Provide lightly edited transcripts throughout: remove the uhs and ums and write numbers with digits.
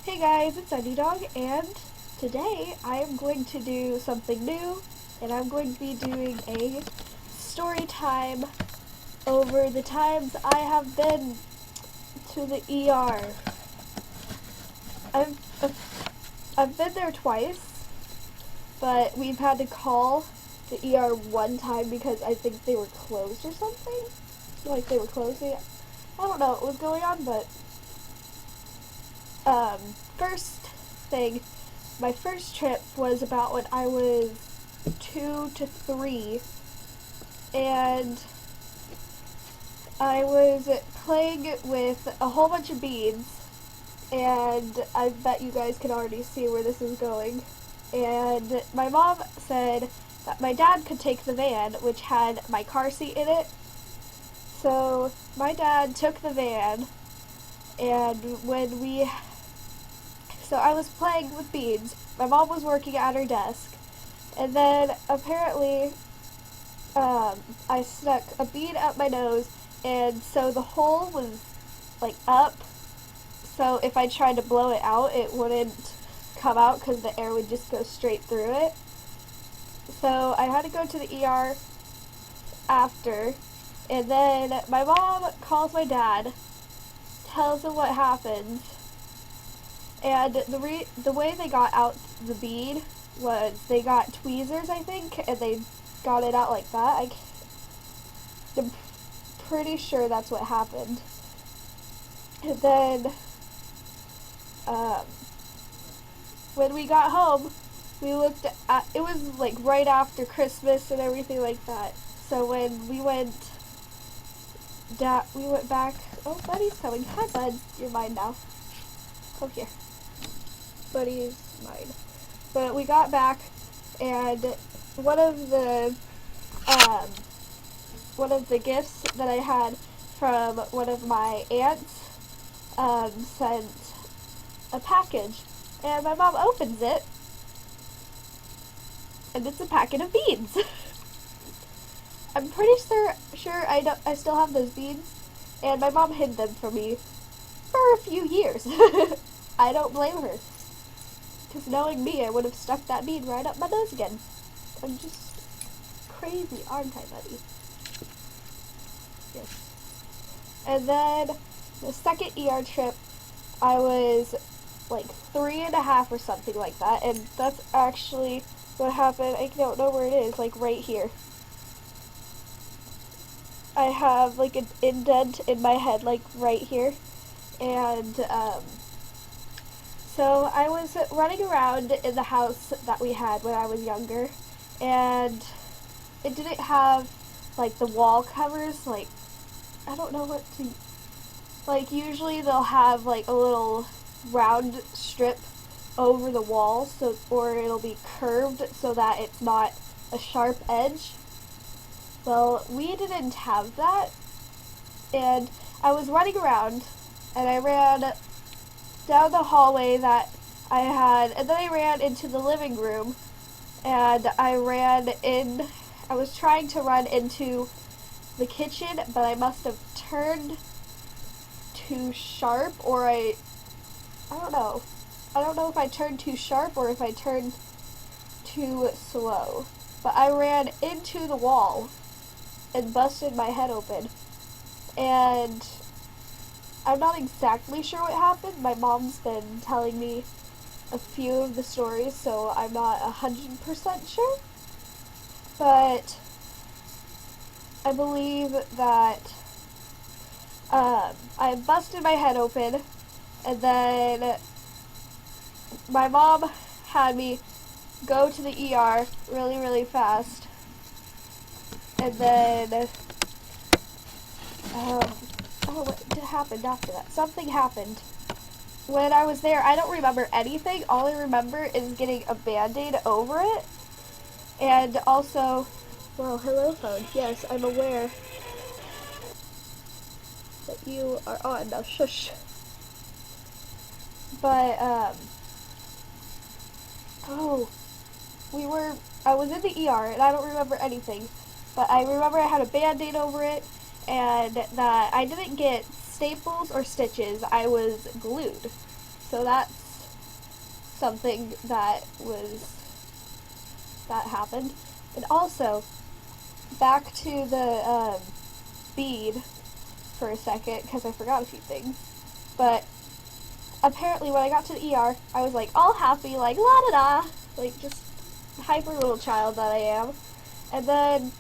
Hey guys, it's Dog, and today I am going to do something new, and I'm going to be doing a story time over the times I have been to the ER. I've been there twice, but we've had to call the ER one time because I think they were closed or something. Like they were closing. I don't know what was going on, but first thing, my first trip was about when I was 2 to 3, and I was playing with a whole bunch of beads, and I bet you guys can already see where this is going. And my mom said that my dad could take the van, which had my car seat in it. So my dad took the van, and so I was playing with beads. My mom was working at her desk, and then apparently I stuck a bead up my nose, and so the hole was like up, so if I tried to blow it out, it wouldn't come out because the air would just go straight through it. So I had to go to the ER after, and then my mom calls my dad, tells him what happened, and the way they got out the bead was they got tweezers, I think, and they got it out like that. I'm pretty sure that's what happened. And then when we got home, we looked at, it was like right after Christmas and everything like that. So when we went back. Oh, Buddy's coming. Hi, Bud. You're mine now. Come here. Buddy's mine. But we got back, and one of the gifts that I had from one of my aunts sent a package, and my mom opens it, and it's a packet of beads. I'm pretty sure I still have those beads, and my mom hid them from me for a few years. I don't blame her, because knowing me, I would have stuck that bead right up my nose again. I'm just crazy, aren't I, buddy? Yes. And then the second ER trip, I was like 3.5 or something like that, and that's actually what happened. I don't know where it is, like right here. I have like an indent in my head, like right here, and so I was running around in the house that we had when I was younger, and it didn't have like the wall covers, like I don't know what to, like usually they'll have like a little round strip over the wall, so, or it'll be curved so that it's not a sharp edge. Well, we didn't have that, and I was running around, and I ran down the hallway that I had, and then I ran into the living room, and I was trying to run into the kitchen, but I must have turned too sharp, or I don't know. I don't know if I turned too sharp or if I turned too slow, but I ran into the wall and busted my head open, and I'm not exactly sure what happened. My mom's been telling me a few of the stories, so I'm not 100% sure, but I believe that I busted my head open, and then my mom had me go to the ER really, really fast. And then, what happened after that? Something happened. When I was there, I don't remember anything. All I remember is getting a Band-Aid over it. And also, well, hello phone. Yes, I'm aware that you are on. Now shush. But, I was in the ER, and I don't remember anything. But I remember I had a Band-Aid over it, and that I didn't get staples or stitches. I was glued. So that's something that happened. And also, back to the bead for a second, because I forgot a few things. But apparently when I got to the ER, I was like all happy, like la da da, like just hyper little child that I am. And then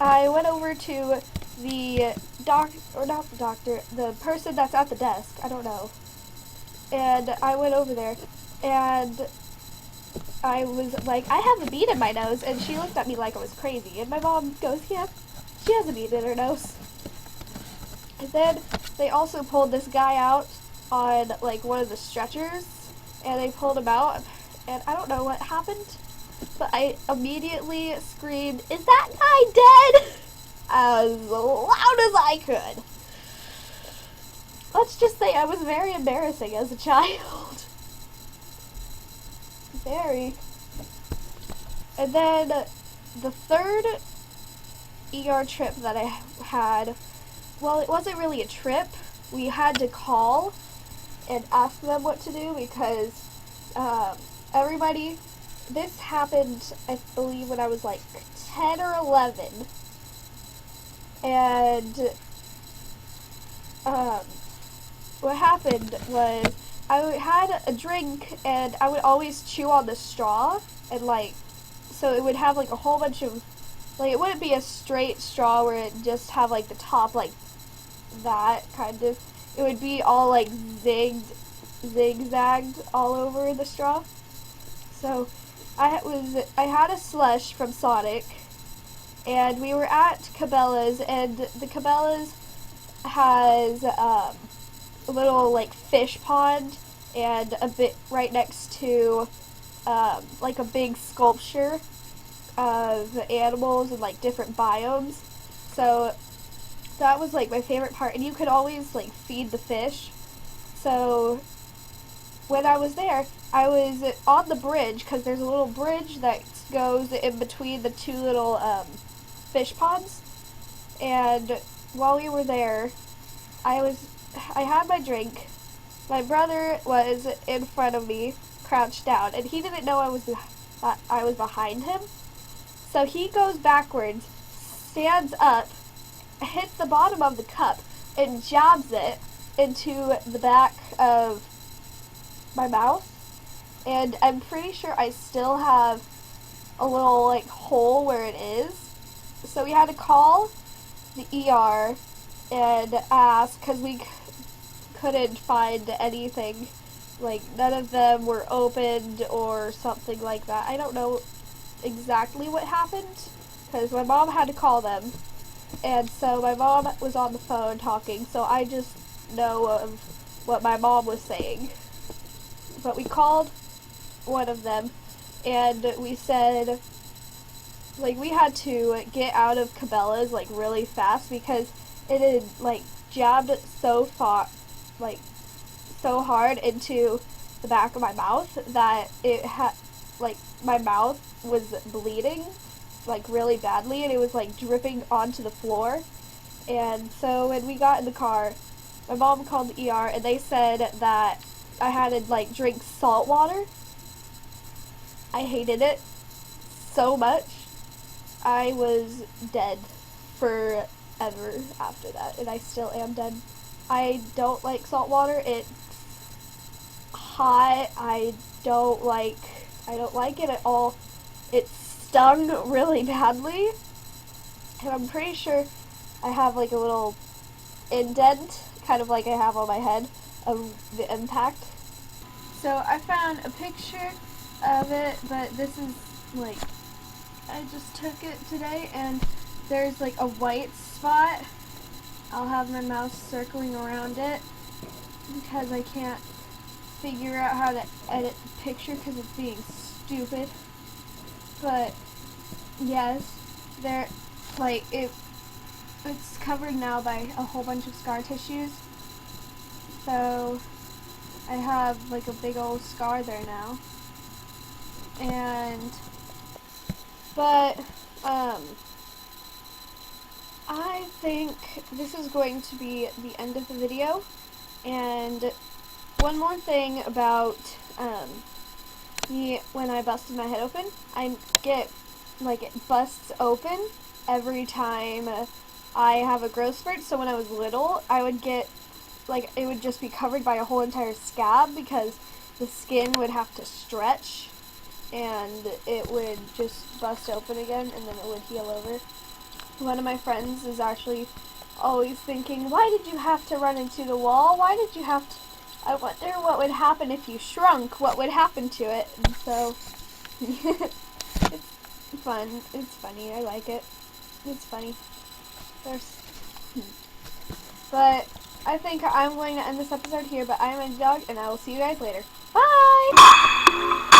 I went over to the the person that's at the desk, I don't know. And I went over there, and I was like, I have a bead in my nose, and she looked at me like I was crazy. And my mom goes, yeah, she has a bead in her nose. And then they also pulled this guy out on like one of the stretchers, and they pulled him out, and I don't know what happened, but I immediately screamed, "Is that guy dead?" as loud as I could. Let's just say I was very embarrassing as a child. Very. And then the third ER trip that I had, well, it wasn't really a trip. We had to call and ask them what to do because everybody, this happened, I believe, when I was like 10 or 11. And what happened was I had a drink and I would always chew on the straw, and like, so it would have like a whole bunch of, like, it wouldn't be a straight straw where it just have like the top like that kind of, it would be all like zigzagged all over the straw. So I had a slush from Sonic, and we were at Cabela's, and the Cabela's has a little like fish pond and a bit right next to like a big sculpture of animals and like different biomes. So that was like my favorite part, and you could always like feed the fish. So when I was there, I was on the bridge, because there's a little bridge that goes in between the two little fish ponds. And while we were there, I had my drink. My brother was in front of me, crouched down, and he didn't know I was behind him. So he goes backwards, stands up, hits the bottom of the cup, and jabs it into the back of my mouth. And I'm pretty sure I still have a little like hole where it is. So we had to call the ER and ask, because we couldn't find anything. Like, none of them were opened or something like that. I don't know exactly what happened, because my mom had to call them. And so my mom was on the phone talking, so I just know of what my mom was saying. But we called one of them, and we said, like, we had to get out of Cabela's, like, really fast, because it had, like, jabbed so far, like, so hard into the back of my mouth that it had, like, my mouth was bleeding, like, really badly, and it was, like, dripping onto the floor. And so when we got in the car, my mom called the ER, and they said that I had to, like, drink salt water. I hated it so much. I was dead forever after that, and I still am dead. I don't like salt water. It's hot. I don't like it at all. It stung really badly, and I'm pretty sure I have like a little indent, kind of like I have on my head, of the impact. So I found a picture of it, but this is like, I just took it today, and there's like a white spot. I'll have my mouse circling around it because I can't figure out how to edit the picture because it's being stupid. But yes, there, like, it's covered now by a whole bunch of scar tissues. So I have like a big old scar there now. But I think this is going to be the end of the video. And one more thing about me when I busted my head open. I get, like, it busts open every time I have a growth spurt. So when I was little, I would get, like, it would just be covered by a whole entire scab because the skin would have to stretch and it would just bust open again and then it would heal over. One of my friends is actually always thinking, why did you have to run into the wall? Why did you have to? I wonder what would happen if you shrunk. What would happen to it? And so, it's fun. It's funny. I like it. It's funny. But I think I'm going to end this episode here, but I am a dog, and I will see you guys later. Bye!